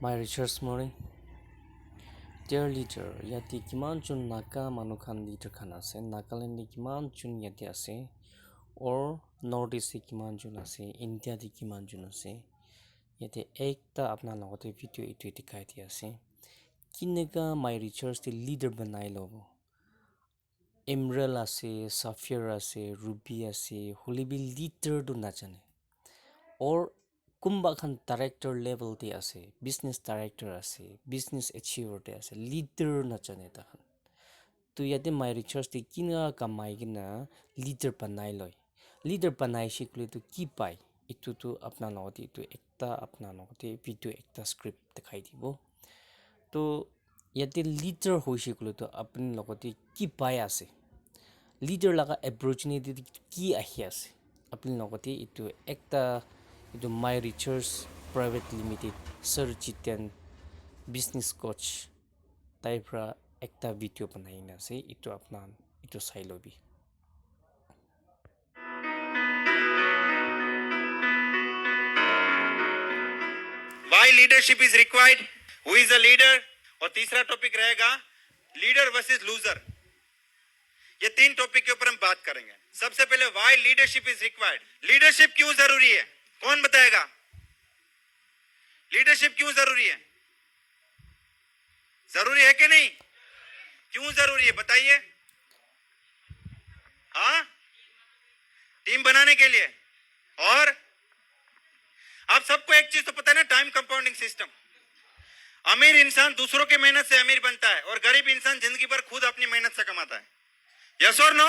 My research morning. Dear leader, yati kiman chun naka manukan leader khan ase, Nagaland ni kiman chun yati ase, or Northeast di kiman chun ase, India di kiman chun ase. Yati ekta apna logote video itu dikhai di ase. Kinega my research di leader banai lobo. Emerald ase, Sapphire ase, Ruby ase, holibi leader do na jane. Or kumba khan director level de ase, business director ase, business achiever de ase, leader na jane ta khan. To yate my research de kina kamai gina leader banai loy. Leader banai shikle to ki pai. Itu to apna logoti itu ekta apna logoti video ekta script dikhai dibo. To yate leader hoi shikle to apni logoti ki pai ase. Leader laga opportunity ki ahi ase. Apni logoti itu ekta itu My Research Private Limited Sir Jiten business coach taipra ekta video banai na ase itu apna itu sai lobi. Why leadership is required? Who is a leader? और तीसरा topic रहेगा leader versus loser. ये तीन topic के ऊपर हम बात करेंगे. सबसे पहले why leadership is required. Leadership क्यों जरूरी है? कौन बताएगा? लीडरशिप क्यों जरूरी है? जरूरी है कि नहीं? क्यों जरूरी है बताइए. हाँ, टीम बनाने के लिए. और आप सबको एक चीज तो पता है ना, टाइम कंपाउंडिंग सिस्टम. अमीर इंसान दूसरों की मेहनत से अमीर बनता है और गरीब इंसान जिंदगी भर खुद अपनी मेहनत से कमाता है. यस और नो?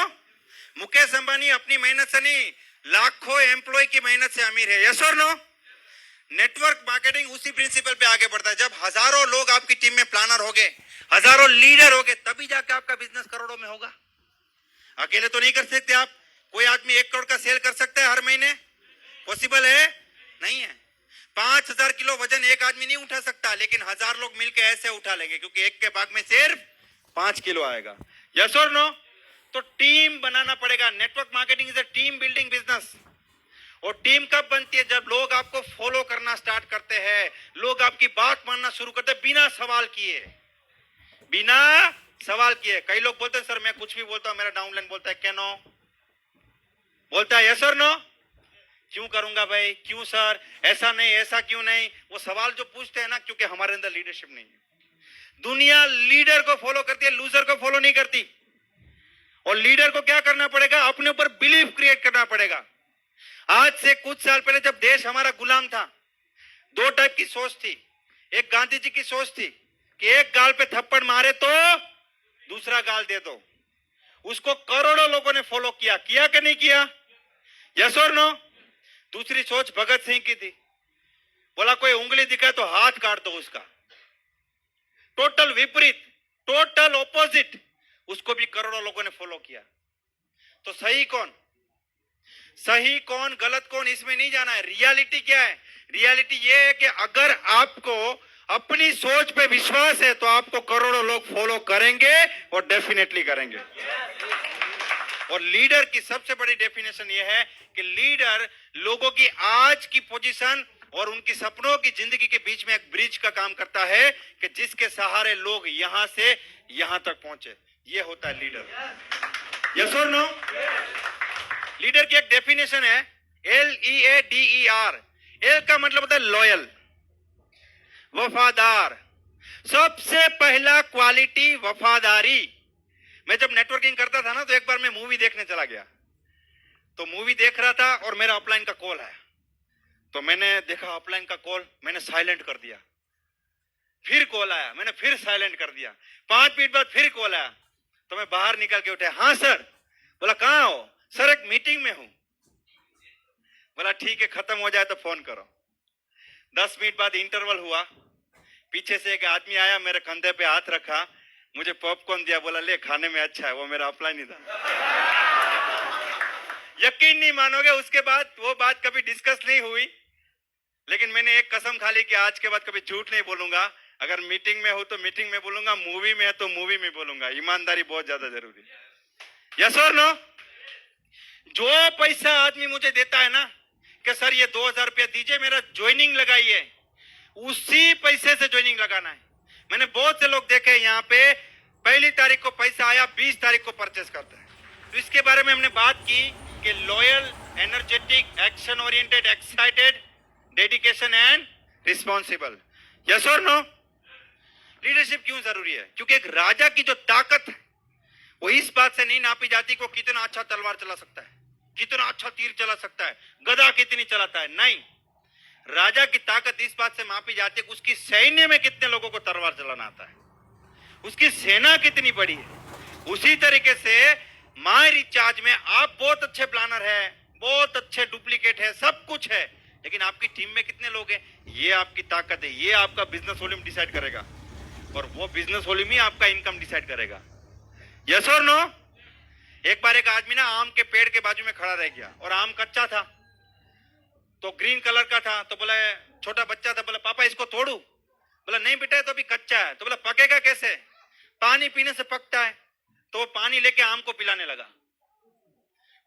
मुकेश अंबानी अपनी मेहनत से नहीं, लाखों एम्प्लॉय की मेहनत से अमीर है. यस और नो? नेटवर्क मार्केटिंग उसी प्रिंसिपल पे आगे बढ़ता है. जब हजारों लोग आपकी टीम में प्लानर हो गए, हजारों लीडर हो गए, तभी जाके आपका बिजनेस करोड़ों में होगा. अकेले तो नहीं कर सकते आप. कोई आदमी 1 करोड़ का सेल कर सकता है हर महीने? पॉसिबल है? नहीं है. 5,000 किलो वजन एक आदमी नहीं उठा सकता, लेकिन 1000 लोग मिलकर ऐसे उठा लेंगे, क्योंकि एक के भाग में सिर्फ 5 किलो आएगा. यस और नो? तो टीम बनाना पड़ेगा. Network marketing is a team building business. और टीम कब बनती है? जब लोग आपको फॉलो करना स्टार्ट करते हैं, लोग आपकी बात मानना शुरू करते हैं बिना सवाल किए. बिना सवाल किए. कई लोग बोलते हैं सर मैं कुछ भी बोलता हूं, मेरा डाउनलाइन बोलता है कैनो बोलता है. यस और नो? क्यों करूंगा भाई, क्यों सर, ऐसा नहीं, ऐसा क्यों नहीं. वो सवाल जो पूछते हैं ना, क्योंकि हमारे अंदर लीडरशिप नहीं है. दुनिया लीडर को फॉलो करती है, लूजर को फॉलो नहीं करती. और लीडर को क्या करना पड़ेगा? अपने ऊपर बिलीफ क्रिएट करना पड़ेगा. आज से कुछ साल पहले जब देश हमारा गुलाम था, 2 टाइप की सोच थी. एक गांधी जी की सोच थी कि एक गाल पे थप्पड़ मारे तो दूसरा गाल दे दो. उसको करोड़ों लोगों ने फॉलो किया. किया कि नहीं किया? यस और नो? दूसरी सोच भगत सिंह की थी. बोला कोई उंगली दिखाए तो हाथ काट दो उसका. टोटल विपरीत, टोटल ऑपोजिट. उसको भी करोड़ों लोगों ने फॉलो किया. तो सही कौन, सही कौन, गलत कौन, इसमें नहीं जाना है. रियलिटी क्या है? रियलिटी ये है कि अगर आपको अपनी सोच पे विश्वास है तो आपको करोड़ों लोग फॉलो करेंगे और डेफिनेटली करेंगे. और लीडर की सबसे बड़ी डेफिनेशन यह है कि लीडर लोगों की आज की पोजीशन और उनकी सपनों की जिंदगी के बीच में एक ब्रिज का काम करता है, कि जिसके सहारे लोग यहां से यहां तक पहुंचे. यह होता है लीडर. यस और नो? लीडर की एक डेफिनेशन है LEADER. एल का मतलब होता है लॉयल, वफादार. सबसे पहला क्वालिटी वफादारी. मैं जब नेटवर्किंग करता था ना, तो एक बार मैं मूवी देखने चला गया. तो मूवी देख रहा था और मेरा अपलाइन का कॉल आया. तो मैंने देखा अपलाइन का कॉल, मैंने साइलेंट कर दिया. फिर कॉल आया, मैंने फिर साइलेंट कर दिया. 5 मिनट बाद फिर कॉल आया. तो मैं बाहर निकल के उठे. हाँ सर. बोला कहां हो? सर एक मीटिंग में हूं. बोला ठीक है, खत्म हो जाए तो फोन करो. 10 मिनट बाद इंटरवल हुआ. पीछे से एक आदमी आया, मेरे कंधे पे हाथ रखा, मुझे पॉपकॉर्न दिया. बोला ले खाने में अच्छा है. वो मेरा अपलाइन ही था. यकीन नहीं मानोगे, उसके बाद वो बात कभी डिस्कस नहीं हुई. लेकिन मैंने एक कसम खा ली कि आज के बाद कभी झूठ नहीं बोलूंगा. अगर मीटिंग में हो तो मीटिंग में बोलूंगा, मूवी में है तो मूवी में बोलूंगा. ईमानदारी बहुत ज्यादा जरूरी है. यस और नो? जो पैसा आदमी मुझे देता है ना, कि सर ये 2000 रुपया दीजिए, मेरा ज्वाइनिंग लगाइए, उसी पैसे से ज्वाइनिंग लगाना है। मैंने बहुत से लोग देखे यहाँ पे 1 तारीख को पैसा आया, 20 तारीख को परचेस करते हैं। तो इसके बारे में हमने बात की कि loyal, energetic, action oriented, excited, dedication and responsible. Yes और नो? लीडरशिप क्यों जरूरी है? क्योंकि एक राजा की जो ताकत है वो इस बात से नहीं नापी जाती को कितना अच्छा तलवार चला सकता है, कितना अच्छा तीर चला सकता है, गदा कितनी चलाता है। नहीं, राजा की ताकत इस बात से मापी जाती है कि उसकी सैन्य में कितने लोगों को तलवार चलाना आता है, उसकी सेना कितनी बड़ी है। उसी तरीके से माय रिचार्ज में आप बहुत अच्छे प्लानर है, बहुत अच्छे डुप्लीकेट है, सब कुछ है, लेकिन आपकी टीम में कितने लोग हैं, ये आपकी ताकत है। ये आपका बिजनेस वॉल्यूम डिसाइड करेगा और वो बिजनेस वॉल्यूम ही आपका इनकम डिसाइड करेगा। यस और नो? एक बार एक आदमी ना आम के पेड़ के बाजू में खड़ा रह गया और आम कच्चा था, तो ग्रीन कलर का था। तो बोला, छोटा बच्चा था, बोला पापा इसको तोड़ू? बोला नहीं बेटा, तो अभी कच्चा है। तो बोला पकेगा कैसे? पानी पीने से पकता है। तो वो पानी लेके आम को पिलाने लगा।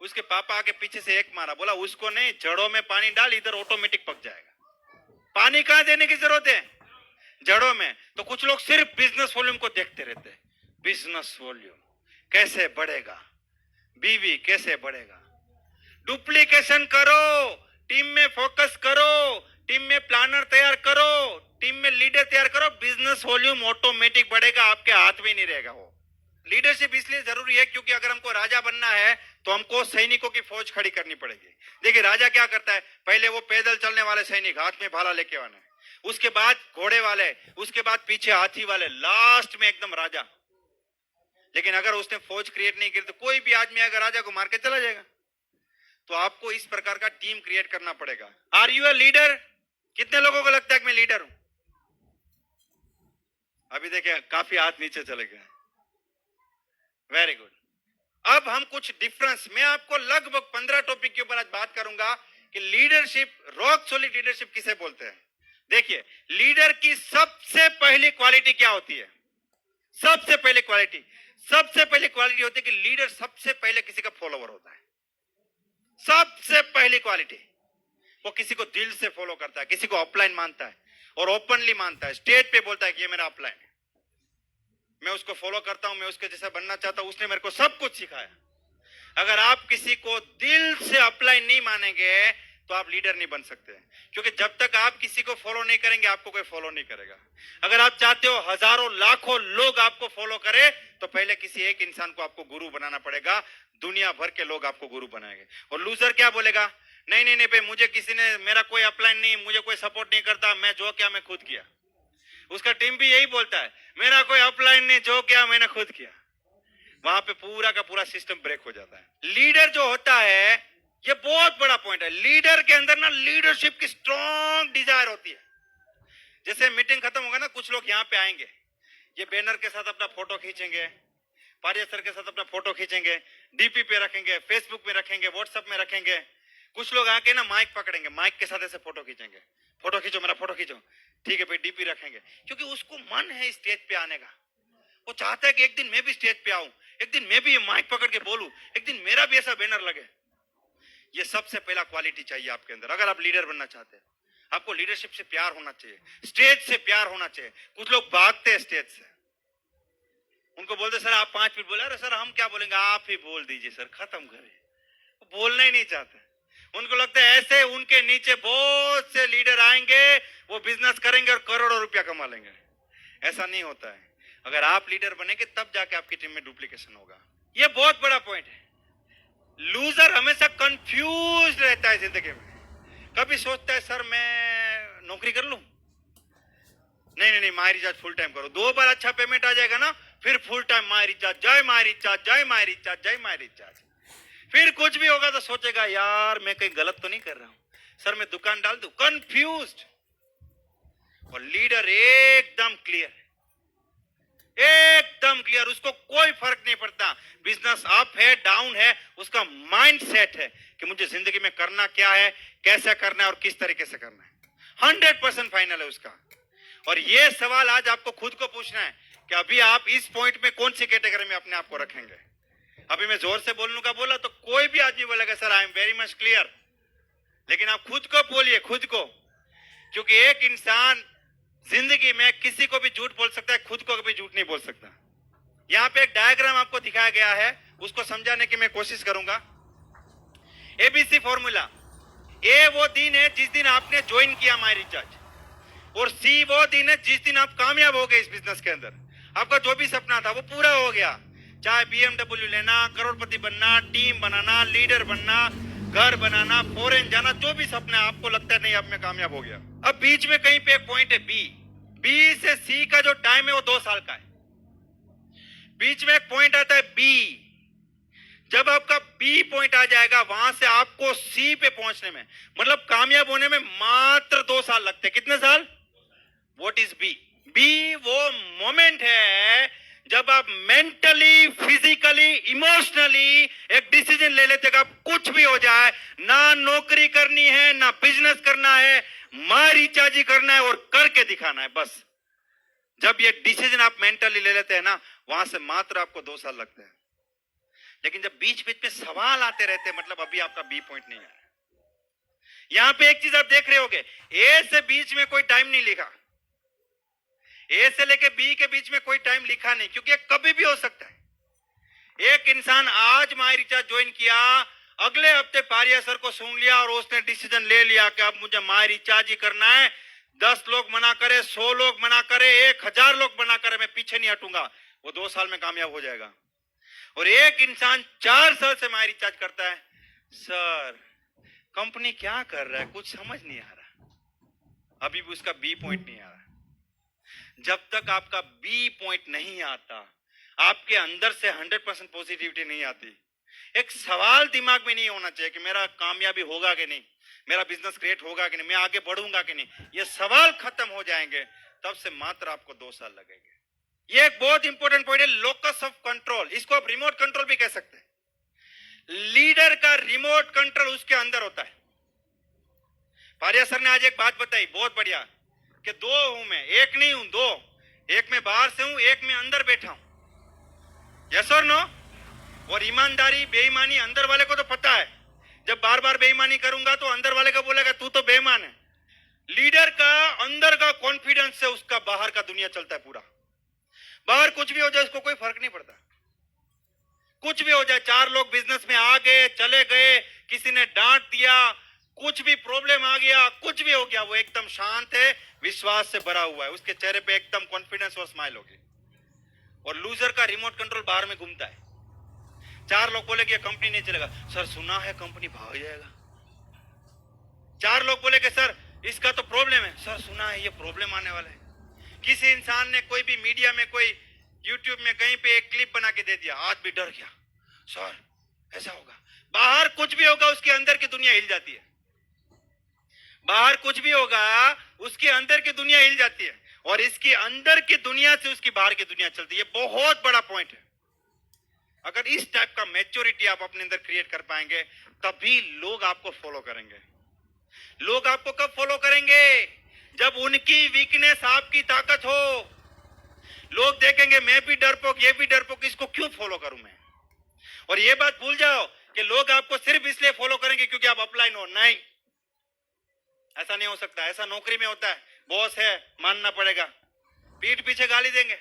उसके पापा आके पीछे से एक मारा, बोला उसको नहीं, जड़ों में पानी डाल, इधर ऑटोमेटिक पक जाएगा। पानी कहां देने की जरूरत है? जड़ों में। तो कुछ लोग सिर्फ बिजनेस वॉल्यूम को देखते रहते हैं। बिजनेस वॉल्यूम कैसे बढ़ेगा, बीवी कैसे बढ़ेगा। डुप्लीकेशन करो, टीम में फोकस करो, टीम में प्लानर तैयार करो, टीम में लीडर तैयार करो, बिजनेस वॉल्यूम ऑटोमेटिक बढ़ेगा, आपके हाथ में नहीं रहेगा। वो लीडरशिप इसलिए जरूरी है क्योंकि अगर हमको राजा बनना है तो हमको सैनिकों की फौज खड़ी करनी पड़ेगी। देखिए राजा क्या करता है, पहले वो पैदल चलने वाले सैनिक हाथ में भाला लेके आना है, उसके बाद घोड़े वाले, उसके बाद पीछे हाथी वाले, लास्ट में एकदम राजा। लेकिन अगर उसने फौज क्रिएट नहीं की तो कोई भी आदमी अगर राजा को मार के चला जाएगा। तो आपको इस प्रकार का टीम क्रिएट करना पड़ेगा। Are you a leader? कितने लोगों को लगता है कि मैं लीडर हूं? अभी देखिए काफी हाथ नीचे चले गए। Very good. अब हम कुछ डिफरेंस, मैं आपको लगभग 15 टॉपिक के ऊपर आज बात करूंगा कि लीडरशिप, रॉक सॉलिड लीडरशिप किसे बोलते हैं। देखिए लीडर की सबसे पहली क्वालिटी क्या होती है? सबसे पहली क्वालिटी होती है कि लीडर सबसे पहले किसी का फॉलोवर होता है। सबसे पहली क्वालिटी, वो किसी को दिल से फॉलो करता है, किसी को अपलाइन मानता है और ओपनली मानता है, स्टेज पे बोलता है कि ये मेरा अपलाइन है, मैं उसको फॉलो करता हूं, मैं उसके जैसा बनना चाहता हूं, उसने मेरे को सब कुछ सिखाया। अगर आप किसी को दिल से अपलाइन नहीं मानेंगे तो आप लीडर नहीं बन सकते, क्योंकि जब तक आप किसी को फॉलो नहीं करेंगे आपको कोई फॉलो नहीं करेगा। अगर आप चाहते हो हजारों लाखों लोग आपको फॉलो करें तो पहले किसी एक इंसान को आपको गुरु बनाना पड़ेगा। दुनिया भर के लोग आपको गुरु बनाएंगे। और लूजर क्या बोलेगा, नहीं नहीं नहीं भाई, मुझे किसी ने, मेरा कोई अपलाइन नहीं, मुझे कोई सपोर्ट नहीं करता, मैं जो क्या मैं खुद किया। उसका टीम भी यही बोलता है, मेरा कोई अपलाइन नहीं, जो क्या मैंने खुद किया। वहां पे पूरा का पूरा सिस्टम ब्रेक हो जाता है। लीडर जो होता है, ये बहुत बड़ा पॉइंट है, लीडर के अंदर ना लीडरशिप की स्ट्रॉन्ग डिजायर होती है। जैसे मीटिंग खत्म होगा ना, कुछ लोग यहाँ पे आएंगे, ये बैनर के साथ अपना फोटो खींचेंगे, पारिया सर के साथ अपना फोटो खींचेंगे, डीपी पे रखेंगे, फेसबुक में रखेंगे, व्हाट्सएप में रखेंगे। कुछ लोग आके ना माइक पकड़ेंगे, माइक के साथ ऐसे फोटो खींचेंगे, फोटो खींचो मेरा, फोटो खींचो, ठीक है भाई, डीपी रखेंगे, क्योंकि उसको मन है स्टेज पे आने का। वो चाहता है कि एक दिन मैं भी स्टेज पे आऊं, एक दिन मैं भी माइक पकड़ के बोलूं, एक दिन मेरा भी ऐसा बैनर लगे। ये सबसे पहला क्वालिटी चाहिए आपके अंदर अगर आप लीडर बनना चाहते हैं। आपको लीडरशिप से प्यार होना चाहिए, स्टेज से प्यार होना चाहिए। कुछ लोग भागते हैं स्टेज से, उनको बोलते सर आप 5 मिनट बोले, अरे सर हम क्या बोलेंगे, आप ही बोल दीजिए सर, खत्म करिए। बोलना ही नहीं चाहते, उनको लगता है ऐसे उनके नीचे बहुत से लीडर आएंगे, वो बिजनेस करेंगे और करोड़ों रुपया कमा लेंगे। ऐसा नहीं होता है। अगर आप लीडर बनेंगे तब जाके आपकी टीम में डुप्लीकेशन होगा। ये बहुत बड़ा पॉइंट है। लूजर हमेशा कंफ्यूज रहता है जिंदगी में। कभी सोचता है सर मैं नौकरी कर लूं, नहीं नहीं नहीं, माय रिचार्ज फुल टाइम करो, 2 बार अच्छा पेमेंट आ जाएगा ना, फिर फुल टाइम माय रिचार्ज, जय माय रिचार्ज, जय माय रिचार्ज, जय माय रिचार्ज। फिर कुछ भी होगा तो सोचेगा यार मैं कहीं गलत तो नहीं कर रहा हूं, सर मैं दुकान डाल दूं, कंफ्यूज्ड। और लीडर एकदम क्लियर, एकदम क्लियर, उसको कोई फर्क नहीं पड़ता बिजनेस अप है डाउन है, उसका माइंड सेट है कि मुझे जिंदगी में करना क्या है, कैसे करना है और किस तरीके से करना है। 100% फाइनल है उसका। और ये सवाल आज आपको खुद को पूछना है कि अभी आप इस पॉइंट में कौन सी कैटेगरी में अपने आप को रखेंगे। अभी मैं जोर से बोलने का बोला तो कोई भी आदमी बोलेगा sir I am very much clear, लेकिन आप खुद को बोलिए, खुद को, क्योंकि एक इंसान जिंदगी में किसी को भी झूठ बोल सकता है, खुद को कभी झूठ नहीं बोल सकता। यहां पे एक डायग्राम आपको दिखाया गया है, उसको समझाने की मैं कोशिश करूंगा। ABC formula. ए वो दिन है जिस दिन आपने ज्वाइन किया माई रिचार्ज, और सी वो दिन है जिस दिन आप कामयाब हो गए इस बिजनेस के अंदर। आपका जो भी सपना था वो पूरा हो गया, चाहे बीएमडब्ल्यू लेना, करोड़पति बनना, टीम बनाना, लीडर बनना, घर बनाना, फॉरेन जाना, जो भी सपना है आपको लगता है नहीं अब मैं कामयाब हो गया। अब बीच में कहीं पे एक पॉइंट है बी। बी से सी का जो टाइम है वो 2 साल का है। बीच में एक पॉइंट आता है बी। जब आपका बी पॉइंट आ जाएगा, वहां से आपको सी पे पहुंचने में, मतलब कामयाब होने में मात्र 2 साल लगते हैं। कितने साल? What is B? बी वो मोमेंट है जब आप मेंटली, फिजिकली, इमोशनली एक डिसीजन ले लेते हैं कि अब कुछ भी हो जाए, ना नौकरी करनी है, ना बिजनेस करना है, मां रिचार्ज ही करना है और करके दिखाना है, बस। जब ये डिसीजन आप मेंटली ले लेते हैं ना, वहां से मात्र आपको 2 साल लगते हैं। लेकिन जब बीच बीच में सवाल आते रहते हैं, मतलब अभी आपका बी पॉइंट नहीं है। यहां पे एक चीज आप देख रहे होगे, ए से बीच में कोई टाइम नहीं लिखा। ए से लेके बी के बीच में कोई टाइम लिखा नहीं, क्योंकि कभी भी हो सकता है। एक इंसान आज माई रिचार्ज ज्वाइन किया, अगले हफ्ते पारिया सर को सुन लिया और उसने डिसीजन ले लिया कि अब मुझे माई रिचार्ज ही करना है। 10 लोग मना करे, 100 लोग मना करे, 1000 लोग मना करे, मैं पीछे नहीं हटूंगा, वो 2 साल में कामयाब हो जाएगा। और एक इंसान 4 साल से माई रिचार्ज करता है, सर कंपनी क्या कर रहा है, कुछ समझ नहीं आ रहा, अभी भी उसका बी पॉइंट नहीं आ रहा। जब तक आपका बी पॉइंट नहीं आता, आपके अंदर से 100% पॉजिटिविटी नहीं आती, एक सवाल दिमाग में नहीं होना चाहिए कि मेरा कामयाबी होगा कि नहीं, मेरा बिजनेस क्रिएट होगा कि नहीं, मैं आगे बढ़ूंगा कि नहीं, ये सवाल खत्म हो जाएंगे, तब से मात्र आपको 2 साल लगेंगे। ये एक बहुत इंपॉर्टेंट पॉइंट है, लोकस ऑफ कंट्रोल। इसको आप रिमोट कंट्रोल भी कह सकते हैं। लीडर का रिमोट कंट्रोल उसके अंदर होता है। पारिया सर ने आज एक बात बताई बहुत बढ़िया, कि 2 हूं मैं, एक नहीं हूं, 2। एक में बाहर से हूं, एक में अंदर बैठा हूं। यस और नो? और ईमानदारी, बेईमानी अंदर वाले को तो पता है। जब बार बार बेईमानी करूंगा तो अंदर वाले का बोलेगा तू तो बेईमान है। लीडर का अंदर का कॉन्फिडेंस से उसका बाहर का दुनिया चलता है पूरा। बाहर कुछ भी हो जाए उसको कोई फर्क नहीं पड़ता, कुछ भी हो जाए। 4 लोग बिजनेस में आ गए, चले गए, किसी ने डांट दिया, कुछ भी प्रॉब्लम आ गया, कुछ भी हो गया, वो एकदम शांत है, विश्वास से भरा हुआ है, उसके चेहरे पे एकदम कॉन्फिडेंस और स्माइल होगी। और लूजर का रिमोट कंट्रोल बाहर में घूमता है। 4 लोग बोले कि कंपनी नहीं चलेगा, सर सुना है कंपनी भाग जाएगा। 4 लोग बोले कि सर इसका तो प्रॉब्लम है, सर सुना है ये प्रॉब्लम आने वाला है। किसी इंसान ने कोई भी मीडिया में, कोई यूट्यूब में कहीं पे एक क्लिप बना के दे दिया, आज भी डर गया, सर ऐसा होगा। बाहर कुछ भी होगा, उसके अंदर की दुनिया हिल जाती है। बाहर कुछ भी होगा, उसके अंदर की दुनिया हिल जाती है, और इसकी अंदर की दुनिया से उसकी बाहर की दुनिया चलती है। बहुत बड़ा पॉइंट है। अगर इस टाइप का मैच्योरिटी आप अपने अंदर क्रिएट कर पाएंगे, तभी लोग आपको फॉलो करेंगे। लोग आपको कब फॉलो करेंगे? जब उनकी वीकनेस आपकी ताकत हो। लोग देखेंगे मैं भी डरपोक, ये भी डरपोक, इसको क्यों फॉलो करूं मैं। और ये बात भूल जाओ कि लोग आपको सिर्फ इसलिए फॉलो करेंगे क्योंकि आप अपलाइन हो। नहीं, ऐसा नहीं हो सकता। ऐसा नौकरी में होता है, बॉस है मानना पड़ेगा, पीठ पीछे गाली देंगे,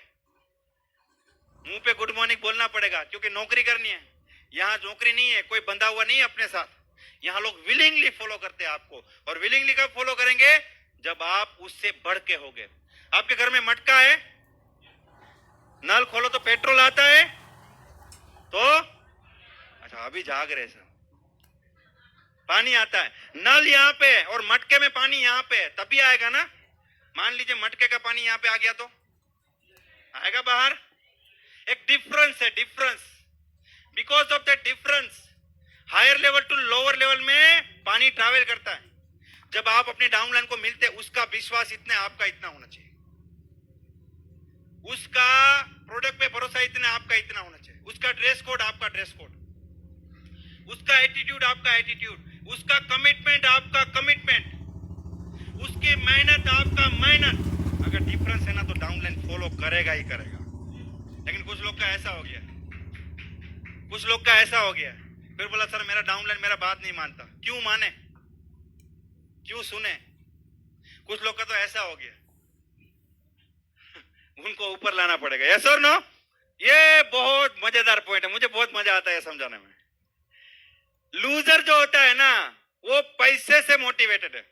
मुंह पे गुड मॉर्निंग बोलना पड़ेगा, क्योंकि नौकरी करनी है। यहां नौकरी नहीं है, कोई बंधा हुआ नहीं है अपने साथ। यहां लोग विलिंगली फॉलो करते हैं आपको। और विलिंगली कब फॉलो करेंगे? जब आप उससे बढ़ के होगे। आपके घर में मटका है, नल खोलो तो पेट्रोल आता है, तो अच्छा अभी जाग रहे सब, पानी आता है। नल यहां पे है और मटके में पानी यहां पे है, तभी आएगा ना। मान लीजिए मटके का पानी यहां पे आ गया तो आएगा बाहर। एक डिफरेंस है, difference. Because of that difference, higher level to lower level में पानी ट्रैवल करता है। जब आप अपने डाउनलाइन को मिलते, उसका विश्वास इतना आपका इतना होना चाहिए, उसका प्रोडक्ट पे भरोसा इतना आपका इतना होना चाहिए, उसका ड्रेस कोड आपका ड्रेस कोड, उसका एटीट्यूड आपका एटीट्यूड, उसका कमिटमेंट आपका कमिटमेंट, उसकी मेहनत आपका मेहनत। अगर डिफरेंस है ना तो डाउनलाइन फॉलो करेगा ही करेगा। लेकिन कुछ लोग का ऐसा हो गया, कुछ लोग का ऐसा हो गया, फिर बोला सर मेरा डाउनलाइन मेरा बात नहीं मानता। क्यों माने, क्यों सुने? कुछ लोग का तो ऐसा हो गया, उनको ऊपर लाना पड़ेगा। यस और नो? ये बहुत मजेदार पॉइंट है, मुझे बहुत मजा आता है समझाने में। लूजर जो होता है ना, वो पैसे से मोटिवेटेड है।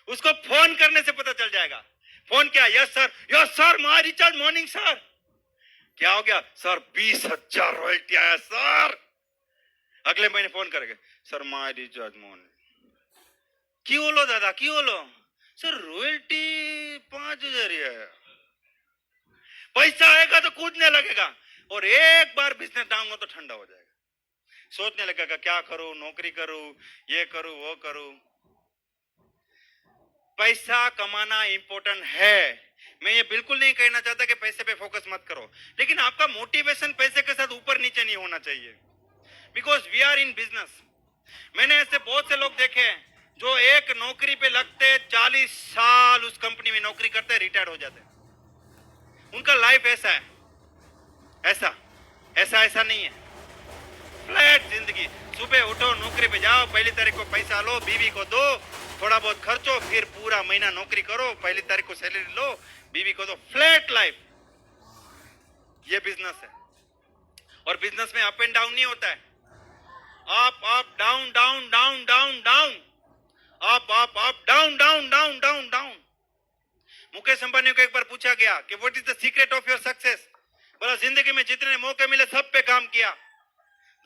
उसको फोन करने से पता चल जाएगा। फोन क्या? Yes sir, my recharge morning sir. क्या हो गया सर? 20,000 रॉयल्टी आया सर। अगले महीने फोन करेंगे, सर माय रिचार्ज मॉर्निंग। क्यों लो दादा, क्यों लो? सर रॉयल्टी 5,000 ही है। पैसा आएगा तो कूदने लगेगा, और एक बार बिजनेस डाउन हो तो ठंडा हो जाएगा। सोचने लगेगा क्या करूं, नौकरी करूं, ये करूं, वो करूं। पैसा कमाना इंपॉर्टेंट है, मैं ये बिल्कुल नहीं कहना चाहता कि पैसे पे फोकस मत करो, लेकिन आपका मोटिवेशन पैसे के साथ ऊपर नीचे नहीं होना चाहिए, because we are in business. मैंने ऐसे बहुत से लोग देखे हैं जो एक नौकरी पे लगते 40 साल उस कंपनी में नौकरी करते, रिटायर्ड हो जाते। उनका लाइफ ऐसा है, ऐसा ऐसा ऐसा नहीं है, फ्लैट जिंदगी। सुबह उठो, नौकरी पे जाओ, पहली तारीख को पैसा लो, बीवी को दो, थोड़ा बहुत खर्चो, फिर पूरा महीना नौकरी करो, पहली तारीख को सैलरी लो, बीवी को दो। फ्लैट लाइफ, ये बिजनेस है। और बिजनेस में अप एंड डाउन नहीं होता है, up up down down down down down, up up up down down down down down. Mukesh Ambani को एक बार पूछा गया कि what is the secret of your success? बोला जिंदगी में जितने मौके मिले सब पे काम किया,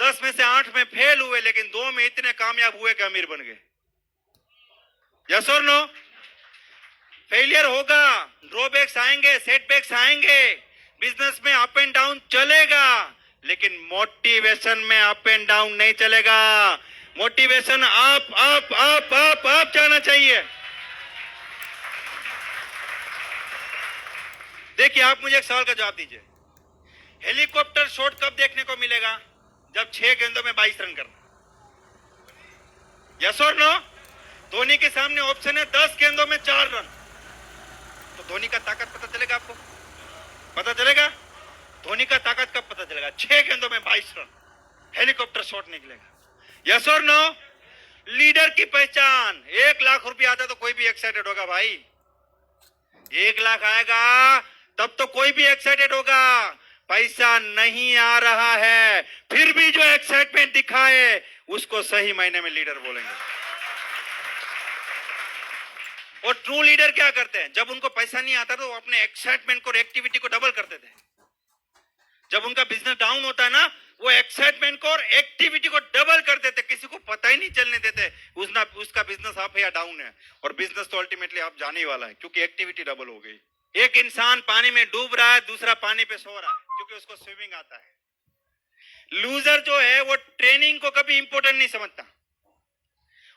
10 में से 8 में फेल हुए, लेकिन 2 में इतने कामयाब हुए कि अमीर बन गए। यस और नो? फेलियर होगा, ड्रॉबैक्स आएंगे, सेटबैक्स आएंगे, बिजनेस में अप एंड डाउन चलेगा, लेकिन मोटिवेशन में अप एंड डाउन नहीं चलेगा। Motivation up up up up up जाना चाहिए। देखिए, आप मुझे एक सवाल का जवाब दीजिए, हेलीकॉप्टर शॉट कब देखने को मिलेगा? जब 6 गेंदों में 22 रन करना। यस और नो? धोनी के सामने ऑप्शन है 10 गेंदों में 4 रन, तो धोनी का ताकत पता चलेगा आपको? पता चलेगा? धोनी का ताकत कब पता चलेगा? 6 गेंदों में 22 रन, हेलीकॉप्टर शॉट निकलेगा। यस और नो? लीडर की पहचान, 1 लाख रुपया आता तो कोई भी एक्साइटेड होगा भाई। 1 लाख आएगा तब तो कोई भी एक्साइटेड होगा। पैसा नहीं आ रहा है, फिर भी जो एक्साइटमेंट दिखाए उसको सही मायने में लीडर बोलेंगे। और ट्रू लीडर क्या करते हैं? जब उनको पैसा नहीं आता तो वो अपने एक्साइटमेंट को और एक्टिविटी को डबल कर देते हैं। जब उनका बिजनेस डाउन होता है ना, वो एक्साइटमेंट को और एक्टिविटी को डबल कर देते, किसी को पता ही नहीं चलने देते उसका बिजनेस अप है या डाउन है। और बिजनेस तो अल्टीमेटली आप जाने ही वाला है, क्योंकि एक्टिविटी डबल हो गई। एक इंसान पानी में डूब रहा है, दूसरा पानी पे सो रहा है, क्योंकि उसको स्विमिंग आता है। लूजर जो है वो ट्रेनिंग को कभी इंपॉर्टेंट नहीं समझता,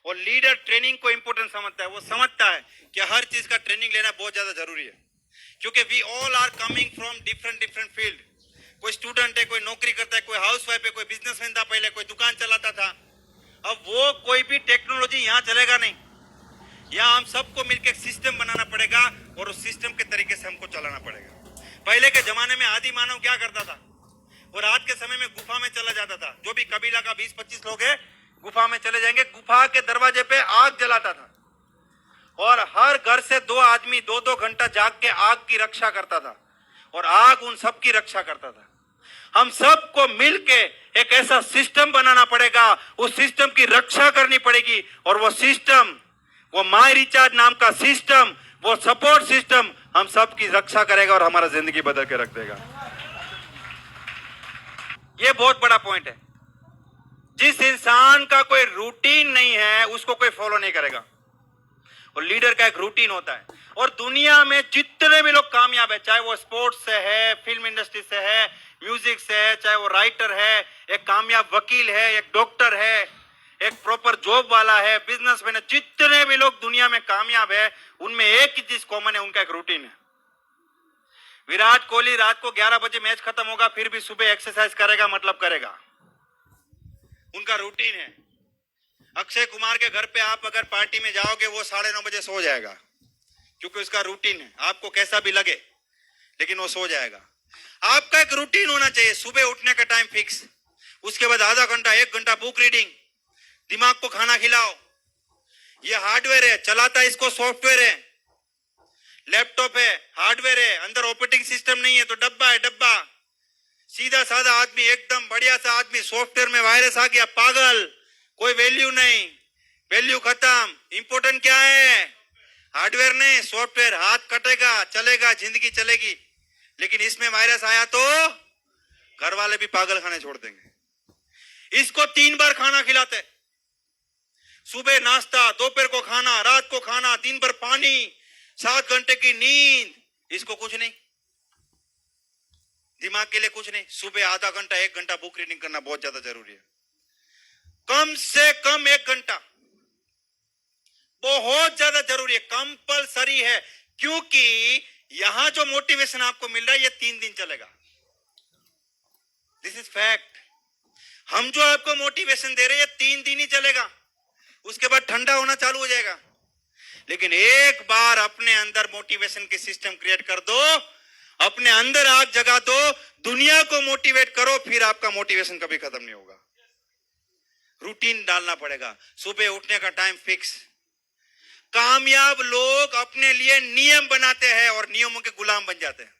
और लीडर ट्रेनिंग को इंपॉर्टेंट समझता है। वो समझता है कि हर चीज का ट्रेनिंग लेना बहुत ज्यादा जरूरी है, क्योंकि we all are coming from different field. कोई स्टूडेंट है, कोई नौकरी करता है, कोई हाउसवाइफ है, कोई बिजनेसमैन था, पहले कोई दुकान चलाता था। अब वो कोई भी टेक्नोलॉजी यहाँ चलेगा नहीं, यहाँ हम सबको मिलकर सिस्टम बनाना पड़ेगा, और उस सिस्टम के तरीके से हमको चलाना पड़ेगा। पहले के जमाने में आदि मानव क्या करता था? वो रात के समय में गुफा में चला जाता था। जो भी कबीला का 20-25 लोग है, गुफा में चले जाएंगे, गुफा के दरवाजे पे आग जलाता था, और हर घर से 2 आदमी 2-2 घंटा जाग के आग की रक्षा करता था, और आग उन सब की रक्षा करता था। हम सबको मिलके एक ऐसा सिस्टम बनाना पड़ेगा, उस सिस्टम की रक्षा करनी पड़ेगी, और वो सिस्टम, वो माई रिचार्ज नाम का सिस्टम, वो सपोर्ट सिस्टम हम सबकी रक्षा करेगा और हमारा जिंदगी बदल के रख देगा। ये बहुत बड़ा पॉइंट है। जिस इंसान का कोई रूटीन नहीं है उसको कोई फॉलो नहीं करेगा, और लीडर का एक रूटीन होता है। और दुनिया में जितने भी लोग कामयाब है, चाहे वो स्पोर्ट्स से है, फिल्म इंडस्ट्री से है, म्यूजिक से है, चाहे वो राइटर है, एक कामयाब वकील है, एक डॉक्टर है, एक प्रॉपर जॉब वाला है, बिजनेसमैन है, जितने भी लोग दुनिया में कामयाब है, उनमें एक ही चीज कॉमन है, उनका एक रूटीन है। विराट कोहली रात को 11 बजे मैच खत्म होगा, फिर भी सुबह एक्सरसाइज करेगा, मतलब करेगा, उनका रूटीन है। अक्षय कुमार के घर पे आप अगर पार्टी में जाओगे, वो 9:30 बजे सो जाएगा, क्योंकि उसका रूटीन है। आपको कैसा भी लगे, लेकिन वो सो जाएगा। आपका एक रूटीन होना चाहिए, सुबह उठने का टाइम फिक्स, उसके बाद आधा घंटा 1 घंटा बुक रीडिंग, दिमाग को खाना खिलाओ। ये हार्डवेयर है, चलाता इसको सॉफ्टवेयर है, लैपटॉप है, हार्डवेयर है, अंदर ऑपरेटिंग सिस्टम नहीं है, तो डब्बा है डब्बा। सीधा साधा आदमी, एकदम बढ़िया सा आदमी, सॉफ्टवेयर में वायरस आ गया, पागल, कोई वैल्यू नहीं, वैल्यू खत्म। इंपॉर्टेंट क्या है? हार्डवेयर नहीं, सॉफ्टवेयर। हाथ कटेगा, चलेगा, जिंदगी चलेगी। लेकिन इसमें वायरस आया तो घर वाले भी पागल खाने छोड़ देंगे। इसको 3 बार खाना खिलाते, सुबह नाश्ता, दोपहर को खाना, रात को खाना, दिन भर पानी, 7 घंटे की नींद, इसको कुछ नहीं, दिमाग के लिए कुछ नहीं। सुबह आधा घंटा 1 घंटा बुक रीडिंग करना बहुत ज्यादा जरूरी है, कम से कम 1 घंटा, बहुत ज्यादा जरूरी है, कंपलसरी है। क्योंकि यहां जो मोटिवेशन आपको मिल रहा है ये 3 दिन चलेगा, दिस इज फैक्ट। हम जो आपको मोटिवेशन दे रहे हैं ये 3 दिन ही चलेगा, उसके बाद ठंडा होना चालू हो जाएगा। लेकिन एक बार अपने अंदर मोटिवेशन के सिस्टम क्रिएट कर दो, अपने अंदर आग जगा दो, दुनिया को मोटिवेट करो, फिर आपका मोटिवेशन कभी खत्म नहीं होगा। रूटीन डालना पड़ेगा, सुबह उठने का टाइम फिक्स। कामयाब लोग अपने लिए नियम बनाते हैं और नियमों के गुलाम बन जाते हैं।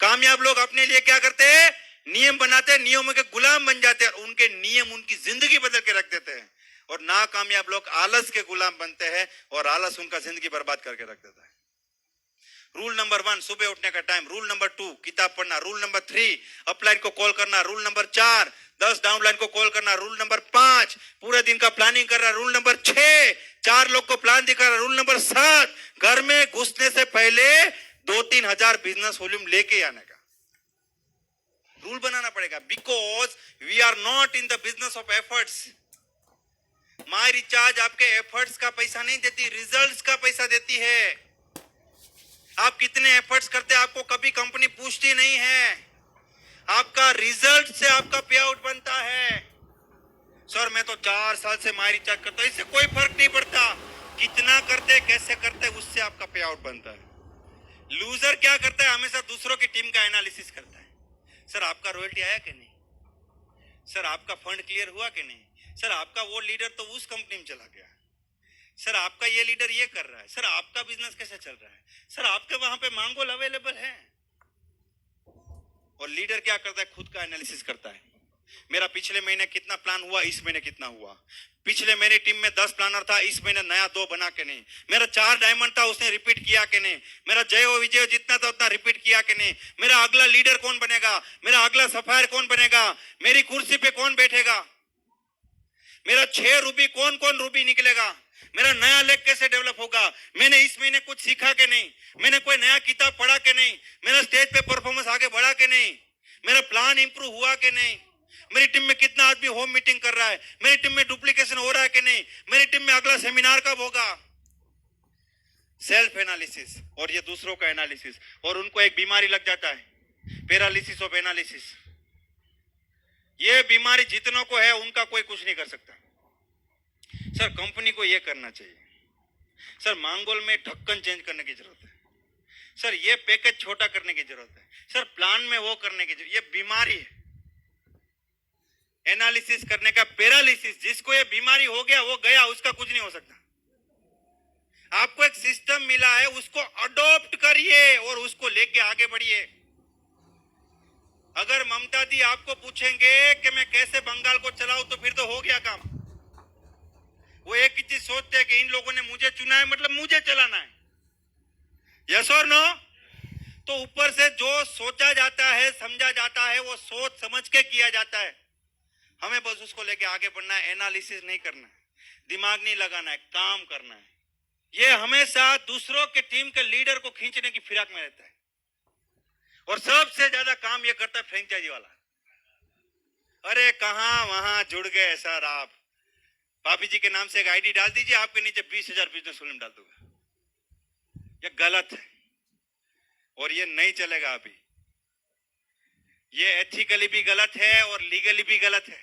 कामयाब लोग अपने लिए क्या करते हैं? नियम बनाते हैं, नियमों के गुलाम बन जाते हैं, और उनके नियम उनकी जिंदगी बदल के रख देते हैं। और नाकामयाब लोग आलस के गुलाम बनते हैं और आलस उनका जिंदगी बर्बाद करके रख देता है। रूल नंबर 1 सुबह उठने का टाइम, रूल नंबर 2 किताब पढ़ना, रूल नंबर 3 अपलाइन को कॉल करना, रूल नंबर 4 10 डाउनलाइन को कॉल करना, रूल नंबर 5 पूरे दिन का प्लानिंग करना, रूल नंबर 6 4 लोग को प्लान दिखाना, रूल नंबर 7 घर में घुसने से पहले 2-3 हजार बिजनेस वॉल्यूम लेके आने का रूल बनाना पड़ेगा। Because we are not in the business of efforts. My recharge आपके एफर्ट्स का पैसा नहीं देती, रिजल्ट्स का पैसा देती है। आप कितने एफर्ट्स करते हैं आपको कभी कंपनी पूछती नहीं है, आपका रिजल्ट से आपका पे आउट बनता है। सर मैं तो 4 साल से माई रिचार्ज करता हूं, इससे कोई फर्क नहीं पड़ता, कितना करते कैसे करते उससे आपका पे आउट बनता है। लूजर क्या करता है? हमेशा दूसरों की टीम का एनालिसिस करता है। सर आपका रॉयल्टी आया कि नहीं, सर आपका फंड क्लियर हुआ कि नहीं, सर आपका वो लीडर तो उस कंपनी में चला गया, सर आपका ये लीडर ये कर रहा है, सर आपका बिजनेस कैसे चल रहा है, सर आपके वहां पे मांगोल अवेलेबल है। और लीडर क्या करता है? खुद का एनालिसिस करता है। मेरा पिछले महीने कितना प्लान हुआ, इस महीने कितना हुआ, पिछले मेरी टीम में 10 प्लानर था, इस महीने नया 2 बना के नहीं, मेरा 4 डायमंड था उसने रिपीट किया कि नहीं, मेरा जय विजय जितना था उतना रिपीट किया कि नहीं, मेरा अगला लीडर कौन बनेगा, मेरा अगला सफायर कौन बनेगा, मेरी कुर्सी पे कौन बैठेगा, मेरा 6 रूबी कौन कौन रूबी निकलेगा, मेरा नया लेग कैसे डेवलप होगा, मैंने इस महीने कुछ सीखा कि नहीं, मैंने कोई नया किताब पढ़ा कि नहीं, मेरा स्टेज पे परफॉर्मेंस आगे बढ़ा कि नहीं, मेरा प्लान इंप्रूव हुआ कि नहीं, मेरी टीम में कितना आदमी होम मीटिंग कर रहा है, मेरी टीम में डुप्लीकेशन हो रहा है कि नहीं, मेरी टीम में अगला सेमिनार कब होगा। सेल्फ एनालिसिस और ये दूसरों का एनालिसिस। और उनको एक बीमारी लग जाता है, पैरालिसिस ऑफ एनालिसिस। ये बीमारी जितनों को है उनका कोई कुछ नहीं कर सकता। सर कंपनी को ये करना चाहिए, सर मांगोल में ढक्कन चेंज करने की जरूरत है, सर ये पैकेज छोटा करने की जरूरत है, सर प्लान में वो करने की जरूरत। ये बीमारी है एनालिसिस करने का, पैरालिसिस। जिसको ये बीमारी हो गया वो गया, उसका कुछ नहीं हो सकता। आपको एक सिस्टम मिला है, उसको अडॉप्ट करिए और उसको लेके आगे बढ़िए। अगर ममता दी आपको पूछेंगे कि मैं कैसे बंगाल को चलाऊं, तो फिर तो हो गया काम। वो एक ही चीज सोचते हैं कि इन लोगों ने मुझे चुना है, मतलब मुझे चलाना है, यस और नो। तो ऊपर से जो सोचा जाता है, समझा जाता है, वो सोच समझ के किया जाता है। हमें बस उसको लेके आगे बढ़ना है, एनालिसिस नहीं करना है, दिमाग नहीं लगाना है, काम करना है। ये हमेशा दूसरों के टीम के लीडर को खींचने की फिराक में रहता है। और सबसे ज्यादा काम ये करता है फ्रेंचाइजी वाला। अरे कहां वहां जुड़ गए सर आप, भाभी जी के नाम से एक आईडी डाल दीजिए, आपके नीचे 20,000 बिजनेस वॉल्यूम डाल दूंगा। ये गलत है और ये नहीं चलेगा अभी। ये एथिकली भी गलत है और लीगली भी गलत है।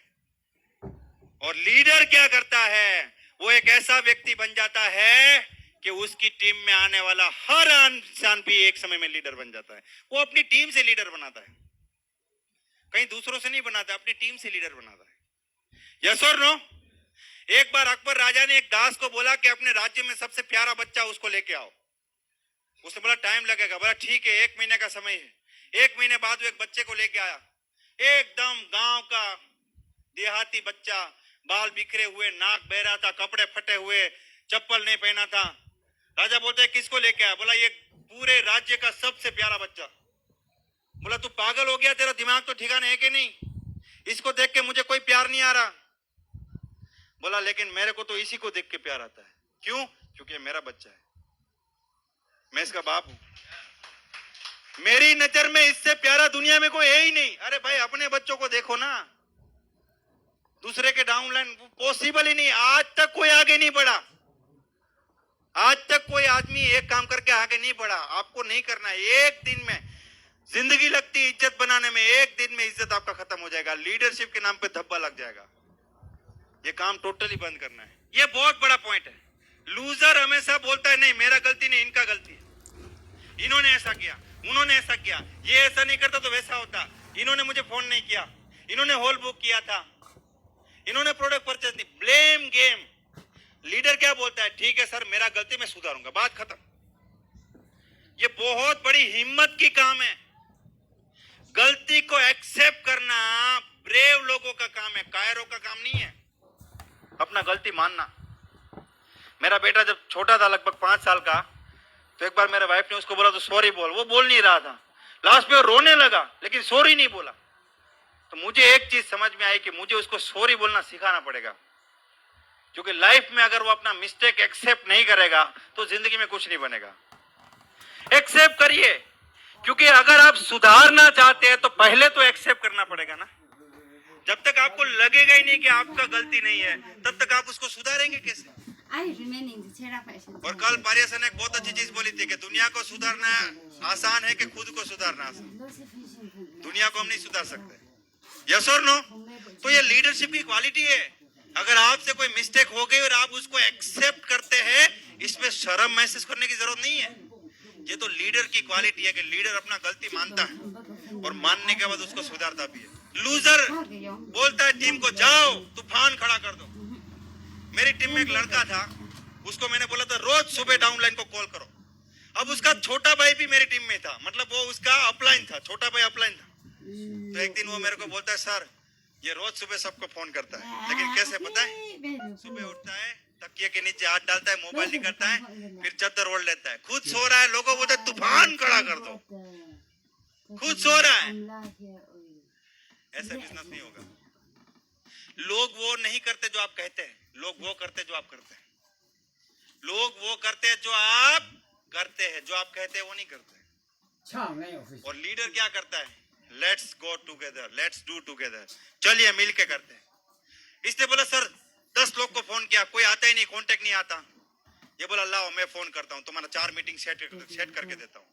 और लीडर क्या करता है? वो एक ऐसा व्यक्ति बन जाता है कि उसकी टीम में आने वाला हर इंसान भी एक समय में लीडर बन जाता है। वो अपनी टीम से लीडर बनाता है, कहीं दूसरों से नहीं बनाता, अपनी टीम से लीडर बनाता है, यस और नो। एक बार अकबर राजा ने एक दास को बोला कि अपने राज्य में सबसे प्यारा बच्चा उसको लेके आओ। उसने बोला टाइम लगेगा। बोला ठीक है, 1 महीने का समय है। 1 महीने बाद वो एक बच्चे को लेके आया, एकदम गांव का देहाती बच्चा, बाल बिखरे हुए, नाक बह रहा था, कपड़े फटे हुए, चप्पल नहीं पहना था। राजा बोलते हैं किसको लेके आया? बोला ये पूरे राज्य का सबसे प्यारा बच्चा। बोला तू पागल हो गया, तेरा दिमाग तो ठिकाने है कि नहीं? इसको देख के मुझे कोई प्यार नहीं आ रहा। बोला लेकिन मेरे को तो इसी को देख के प्यार आता है। क्यों? क्योंकि मेरा बच्चा है, मैं इसका बाप हूं। मेरी नजर में इससे प्यारा दुनिया में कोई है ही नहीं। अरे भाई अपने बच्चों को देखो ना, दूसरे के डाउनलाइन पॉसिबल ही नहीं। आज तक कोई आगे नहीं बढ़ा, आज तक कोई आदमी एक काम करके आगे नहीं बढ़ा। आपको नहीं करना है। एक दिन में जिंदगी लगती है इज्जत बनाने में, एक दिन में इज्जत आपका खत्म हो जाएगा। लीडरशिप के नाम पे धब्बा लग जाएगा। ये काम टोटली बंद करना है। ये बहुत बड़ा पॉइंट है। लूजर हमेशा बोलता है नहीं मेरा गलती नहीं, इनका गलती है, इन्होंने ऐसा किया, उन्होंने ऐसा किया, ये ऐसा नहीं करता तो वैसा होता, इन्होंने मुझे फोन नहीं किया, इन्होंने हॉल बुक किया था, इन्होंने प्रोडक्ट परचेज नहीं। Blame game. लीडर क्या बोलता है? ठीक है सर मेरा गलती, मैं सुधारूंगा, बात खत्म। ये बहुत बड़ी हिम्मत की काम है। गलती को एक्सेप्ट करना ब्रेव लोगों का काम है, कायरों का काम नहीं है। अपना गलती मानना। मेरा बेटा जब छोटा था, लगभग 5 साल का, तो एक बार मेरे वाइफ ने उसको बोला तो सॉरी बोल, वो बोल नहीं रहा था। लास्ट में वो रोने लगा लेकिन सॉरी नहीं बोला। तो मुझे एक चीज समझ में आई कि मुझे उसको सॉरी बोलना सिखाना पड़ेगा, क्योंकि लाइफ में अगर वो अपना मिस्टेक एक्सेप्ट नहीं करेगा तो जिंदगी में कुछ नहीं बनेगा। एक्सेप्ट करिए, क्योंकि अगर आप सुधारना चाहते हैं तो पहले तो एक्सेप्ट करना पड़ेगा ना। जब तक आपको लगेगा ही नहीं कि आपका गलती नहीं है, तब तक आप उसको सुधारेंगे कैसे? और कल पारिया ने एक बहुत अच्छी चीज बोली थी कि दुनिया को सुधारना आसान है कि खुद को सुधारना आसान। दुनिया को हम नहीं सुधार सकते। यस और नो? तो ये लीडरशिप की क्वालिटी है। अगर आपसे कोई मिस्टेक हो गई और आप उसको एक्सेप्ट करते हैं, इसमें शर्म महसूस करने की जरूरत नहीं है। ये तो लीडर की क्वालिटी है कि लीडर अपना गलती मानता है और मानने के बाद उसको सुधारता भी है। लूजर बोलता है टीम को जाओ तूफान खड़ा कर दो। मेरी टीम में एक लड़का था, उसको मैंने बोला था रोज सुबह डाउनलाइन को कॉल करो। अब उसका छोटा भाई भी मेरी टीम में था, मतलब वो उसका अपलाइन था, छोटा भाई अपलाइन था। तो एक दिन वो मेरे को बोलता है सर ये रोज सुबह सबको फोन करता है, लेकिन कैसे पता है? सुबह उठता है, तकिए के नीचे हाथ डालता है, मोबाइल निकालता है, फिर चादर ओढ़ लेता है, खुद सो रहा है। लोगों बोलते हैं तूफान खड़ा कर दो, खुद सो रहा है। ऐसा बिजनेस नहीं होगा। लोग वो नहीं करते जो आप कहते हैं, लोग वो करते जो आप करते हैं। लोग वो करते हैं जो आप करते हैं, जो आप कहते हैं वो नहीं करते। और लीडर क्या करता है? Let's go together, let's do together, चलिए मिल के करते हैं। इसने बोला सर 10 लोग को फोन किया, कोई आता ही नहीं, कांटेक्ट नहीं आता। ये बोला लाओ मैं फोन करता हूँ, तुम्हारा 4 मीटिंग सेट करके देता हूँ।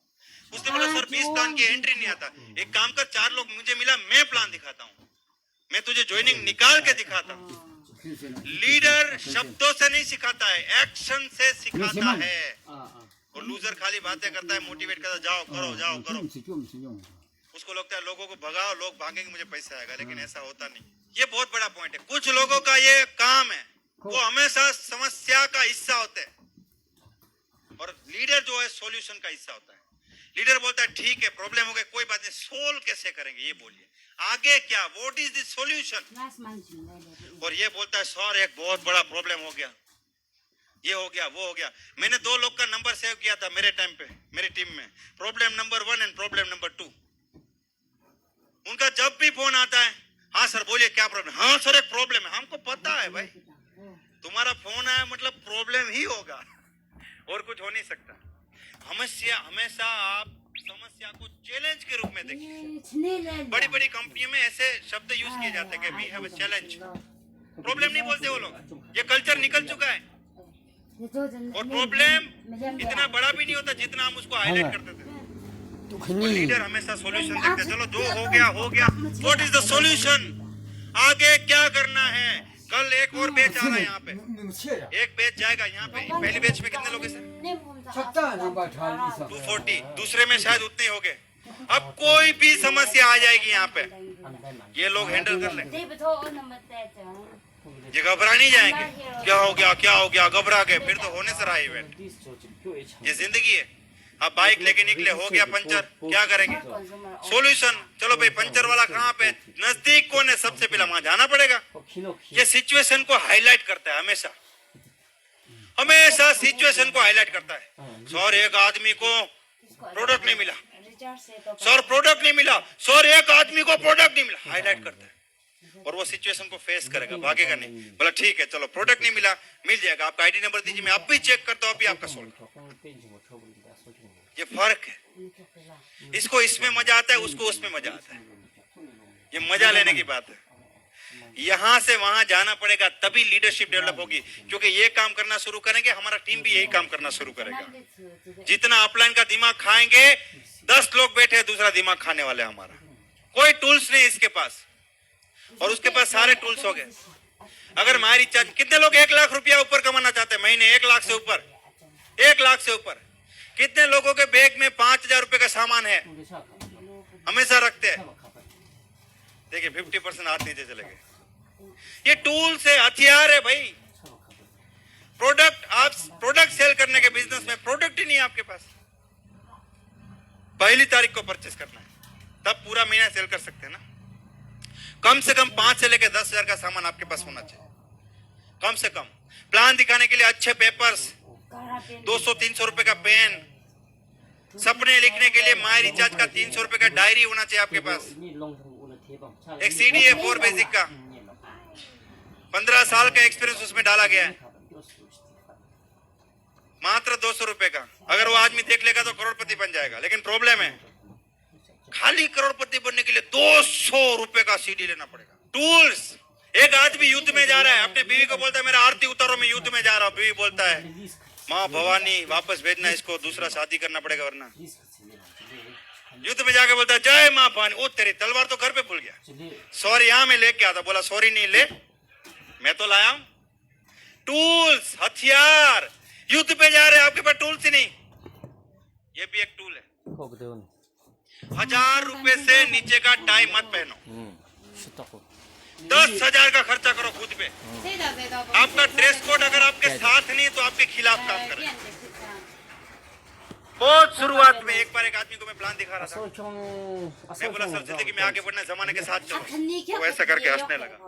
उसने बोला सर 20 प्लान की एंट्री नहीं आता। एक काम कर, 4 लोग मुझे मिला, मैं प्लान दिखाता हूँ, मैं तुझे ज्वाइनिंग निकाल के दिखाता हूँ। लीडर शब्दों से नहीं सिखाता है, एक्शन से सिखाता है। और लूजर खाली बातें करता है, मोटिवेट करता है, जाओ करो जाओ करो। उसको लगता है लोगों को भगाओ, लोग भागेंगे, मुझे पैसा आएगा, लेकिन ऐसा होता नहीं। ये बहुत बड़ा पॉइंट है। कुछ लोगों का ये काम है, वो हमेशा समस्या का हिस्सा होते हैं और लीडर जो है सॉल्यूशन का हिस्सा होता है। लीडर बोलता है ठीक है प्रॉब्लम हो गया, कोई बात नहीं, सोल्व कैसे करेंगे ये बोलिए, आगे क्या, व्हाट इज द सॉल्यूशन। और ये बोलता है सर एक बहुत बड़ा प्रॉब्लम हो गया, ये हो गया वो हो गया। मैंने 2 लोग का नंबर सेव किया था मेरे टाइम पे, मेरी टीम में, problem number 1 and problem number 2। उनका जब भी फोन आता है, हाँ सर बोलिए क्या प्रॉब्लम। हाँ सर एक प्रॉब्लम है। हमको पता है भाई, तुम्हारा फोन आया मतलब प्रॉब्लम ही होगा और कुछ हो नहीं सकता। हमेशा आप समस्या को चैलेंज के रूप में देखिए। बड़ी बड़ी कंपनियों में ऐसे शब्द यूज किए जाते हैं कि we have a challenge. Problem नहीं बोलते वो लोग, ये कल्चर निकल चुका है। और प्रॉब्लम इतना बड़ा भी नहीं होता जितना हम उसको हाईलाइट करते थे। लीडर हमेशा सॉल्यूशन देखते हैं। चलो जो हो गया हो गया, व्हाट इज द सॉल्यूशन, आगे क्या करना है। कल एक और बैच आ रहा है यहाँ पे, एक बैच जाएगा यहाँ पे। पहली बैच में कितने लोग हैं सर? 240, दूसरे में शायद उतने हो गए। अब कोई भी समस्या आ जाएगी यहाँ पे, ये लोग हैंडल कर लेंगे, ये घबरा नहीं जाएंगे। क्या हो गया क्या हो गया, घबरा गए फिर तो होने से रहा इवेंट। ये जिंदगी है। आप बाइक लेके निकले, हो गया पंचर, क्या करेंगे? सॉल्यूशन, चलो भाई पंचर वाला कहाँ पे, नजदीक कौन है, सबसे पहले वहां जाना पड़ेगा। ये सिचुएशन को हाईलाइट करता है, हमेशा हमेशा सिचुएशन को हाईलाइट करता है। सर एक आदमी को प्रोडक्ट नहीं मिला, सर प्रोडक्ट नहीं मिला, सर एक आदमी को प्रोडक्ट नहीं मिला, हाईलाइट करता है। और वो सिचुएशन को फेस करेगा, भागेगा नहीं, बोला ठीक है चलो प्रोडक्ट नहीं मिला, मिल जाएगा, आपका आईडी नंबर दीजिए, मैं अब भी चेक करता हूँ, अभी आपका सोल्व। ये फर्क है, इसको इसमें मजा आता है, उसको उसमें मजा आता है, ये मजा लेने की बात है। यहां से वहां जाना पड़ेगा, तभी लीडरशिप डेवलप होगी, क्योंकि ये काम करना शुरू करेंगे, हमारा टीम भी यही काम करना शुरू करेगा। जितना अपलाइन का दिमाग खाएंगे, 10 लोग बैठे हैं दूसरा दिमाग खाने वाले, हमारा कोई टूल्स नहीं इसके पास, और उसके पास सारे टूल्स हो गए। अगर हमारी इच्छा, कितने लोग 1 लाख रुपया ऊपर कमाना चाहते हैं महीने, 1 लाख से ऊपर, 1 लाख से ऊपर? कितने लोगों के बैग में 5,000 रुपए का सामान है, हमेशा रखते हैं? देखिए 50% हाथ नीचे चले गए। ये टूल से हथियार है भाई। प्रोडक्ट, आप प्रोडक्ट सेल करने के बिजनेस में प्रोडक्ट ही नहीं है आपके पास, पहली तारीख को परचेस करना है, तब पूरा महीना सेल कर सकते हैं ना। कम से कम 5 से लेकर 10,000 का सामान आपके पास होना चाहिए, कम से कम। प्लान दिखाने के लिए अच्छे पेपर्स, 200-300 रुपए का पेन, सपने लिखने के लिए माई रिचार्ज का 300 रुपए का डायरी होना चाहिए आपके पास, एक सीडी है 4 बेसिक का, 15 साल का एक्सपीरियंस उसमें डाला गया है, मात्र 200 रुपए का। अगर वो आदमी देख लेगा तो करोड़पति बन जाएगा, लेकिन प्रॉब्लम है, खाली करोड़पति बनने के लिए 200 रुपए का सीडी लेना पड़ेगा। टूल्स, एक आदमी युद्ध में जा रहा है, अपने बीवी को बोलता है मेरा आरती उतारो, मैं युद्ध में जा रहा हूँ। बीवी बोलता है माँ भवानी वापस भेजना, इसको दूसरा शादी करना पड़ेगा वरना। युद्ध में जाके बोलता है जय माँ भवानी, ओ तेरी तलवार तो घर पे भूल गया, सॉरी यहाँ मैं लेके आता। बोला सॉरी नहीं ले, मैं तो लाया हूं। टूल्स, हथियार, युद्ध पे जा रहे हैं, आपके पास टूल्स ही नहीं, ये भी एक टूल है। 1,000 रुपए से नीचे का टाई मत पहनो, 10,000 का खर्चा करो खुद पे। आपका ड्रेस कोड अगर आपके साथ नहीं तो आपके खिलाफ काम कर रहे हैं। बहुत शुरुआत में एक बार एक आदमी को मैं प्लान दिखा रहा था, मैं बोला सर जिंदगी में आगे बढ़ना जमाने के साथ चलो, वो ऐसा करके हंसने लगा।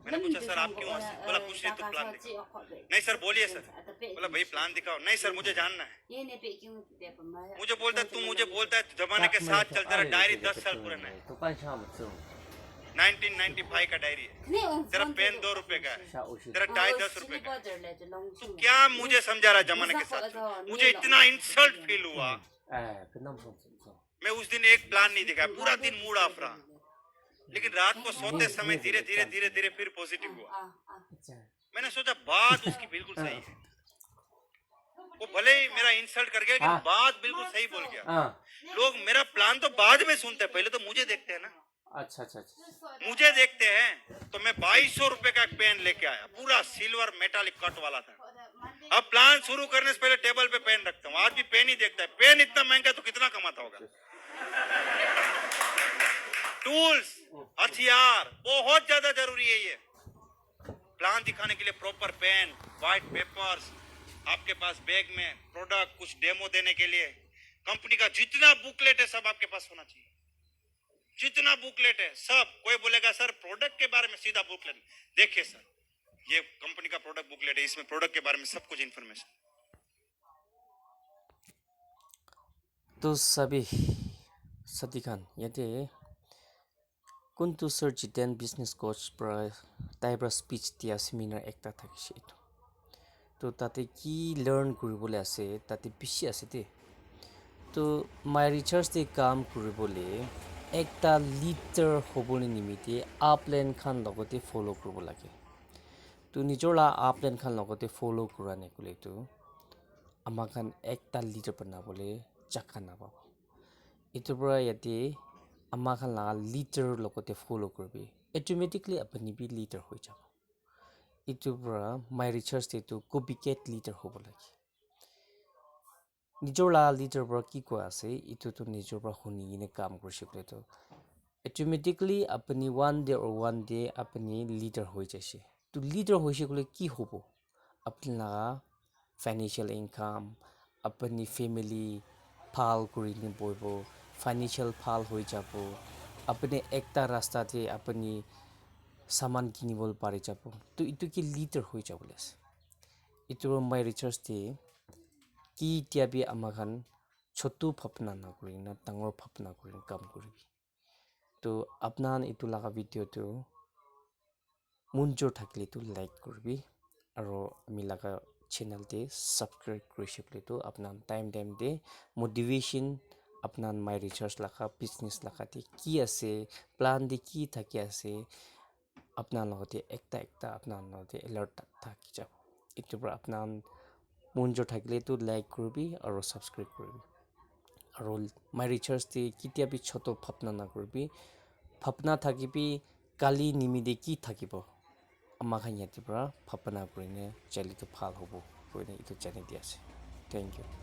मैंने पूछा सर आप क्यों हंसे? बोला कुछ नहीं, तुम प्लान दिखाओ। नहीं सर बोलिए सर। बोला भाई प्लान दिखाओ। नहीं सर मुझे जानना है। मुझे बोलता है, तुम मुझे बोलता है जमाने के साथ चल, तेरा डायरी 10 साल पुराना है, 1995 का डायरी है, तेरा पेन 2 रुपए का है, तेरा टाई 10 रुपए का है, तो क्या मुझे समझा रहा जमाने के साथ? मुझे इतना इंसल्ट फील हुआ, मैं उस दिन एक प्लान नहीं दिखा, पूरा दिन मूड ऑफ रहा, लेकिन रात को सोते समय धीरे धीरे धीरे धीरे फिर पॉजिटिव हुआ। मैंने सोचा बात उसकी बिल्कुल सही है, वो भले ही मेरा इंसल्ट कर गया, लेकिन बात बिल्कुल सही बोल गया। लोग मेरा प्लान तो बाद में सुनते हैं, पहले तो मुझे देखते हैं ना। अच्छा अच्छा अच्छा, मुझे देखते हैं तो मैं 2200 रुपए का एक पेन लेके आया, पूरा सिल्वर मेटालिक कट वाला था। अब प्लान शुरू करने से पहले टेबल पे पेन रखता हूँ, आज भी पेन ही देखता है। पेन इतना महंगा तो कितना कमाता होगा। टूल्स, हथियार बहुत ज्यादा जरूरी है। ये प्लान दिखाने के लिए प्रॉपर पेन, व्हाइट पेपर्स, आपके पास बैग में प्रोडक्ट, कुछ डेमो देने के लिए कंपनी का जितना बुकलेट है सब आपके पास होना चाहिए, जितना बुकलेट है सब। कोई बोलेगा सर प्रोडक्ट के बारे में सीधा बुकलेट, देखिए सर ये कंपनी का प्रोडक्ट बुकलेट है, इसमें प्रोडक्ट के बारे में सब कुछ इंफॉर्मेशन। तो सभी सतीखान याते कुंतु सर्च देन बिजनेस कोच पर टाइप स्पीच दिया सेमिनार एकता থাকিছে तो ताते की लर्न কৰিবলৈ আছে ताते বেছি আছে দে तो माय रिसर्च दे काम কৰিবলৈ একটা লিডাৰ হ'বলৈ নিমিতে আপলাইন খান লগতে ফলো কৰিব লাগে তো নিজৰা আপলাইন খান লগতে ফলো কৰা নেকলে তো আমাখান একটা লিডাৰ বনাবলৈ জাকা নাপাব ইটোৰ পৰা ইয়াতে আমাখান লা লিডাৰ লগতে ফলো কৰিবি অটোমেটিকলি আপুনি বি লিডাৰ হৈ যাব ইটোৰ পৰা মাই ৰিচাৰ্চ এইটো কপিকেট লিডাৰ হ'ব লাগে নিজৰ লা লিডাৰ পৰা কি কোৱা আছে ইটোতো নিজৰ পৰা শুনি কিনে কাম কৰিছে তো অটোমেটিকলি আপুনি ওৱান ডে আপুনি লিডাৰ হৈ যাইছে তো লিডাৰ হৈছে গ'লে কি হ'ব আপুনি লা ফাইনেন্সিয়েল ইনকাম আপুনি ফ্যামিলি ভাল কৰিনে বইব ফাইনেন্সিয়েল ভাল হৈ যাব আপুনি একটা ৰাস্তাতে আপুনি সামান কিনিবল পাৰি যাব তো ইটো কি লিডাৰ হৈ যাবলৈ আছে ইটো মাই ৰিচাৰ্জ দি কি তিয়াবি আমাখান ছোটু ভাবনা না কৰি না ডাঙৰ ভাবনা কৰি কাম কৰিবি তো আপনাৰ ইটো লাগা ভিডিঅ'টো মঞ্জুৰ থাকিলে তো লাইক কৰিবি আৰু আমি লাগা চেনেলতে সাবস্ক্ৰাইব কৰিছে তো আপনাৰ টাইম দে মোটিভেশ্যন আপনার মাই রিচার্জ লাখা বিজনেস লাখাতে কি আছে প্লান দি কি থাকি আছে আপনার লগতে একটা আপনার লগতে এলার্ট থাকি যাব এটোৰ পৰা আপনার মঞ্জুৰ থাকিলে তো লাইক কৰিবি আৰু সাবস্ক্ৰাইব কৰিবি আৰু মাই ৰিচাৰ্জ দি কেতিয়াবি ছোট ভাবনা নকৰিবি ভাবনা থাকিবি কালি নিমিদে কি থাকিব আমাখান ইয়াৰ পৰা ভাবনা কৰিনে চালিটো ভাল হ'ব কৰিনে এইটো জানি দি আছে থেংক ইউ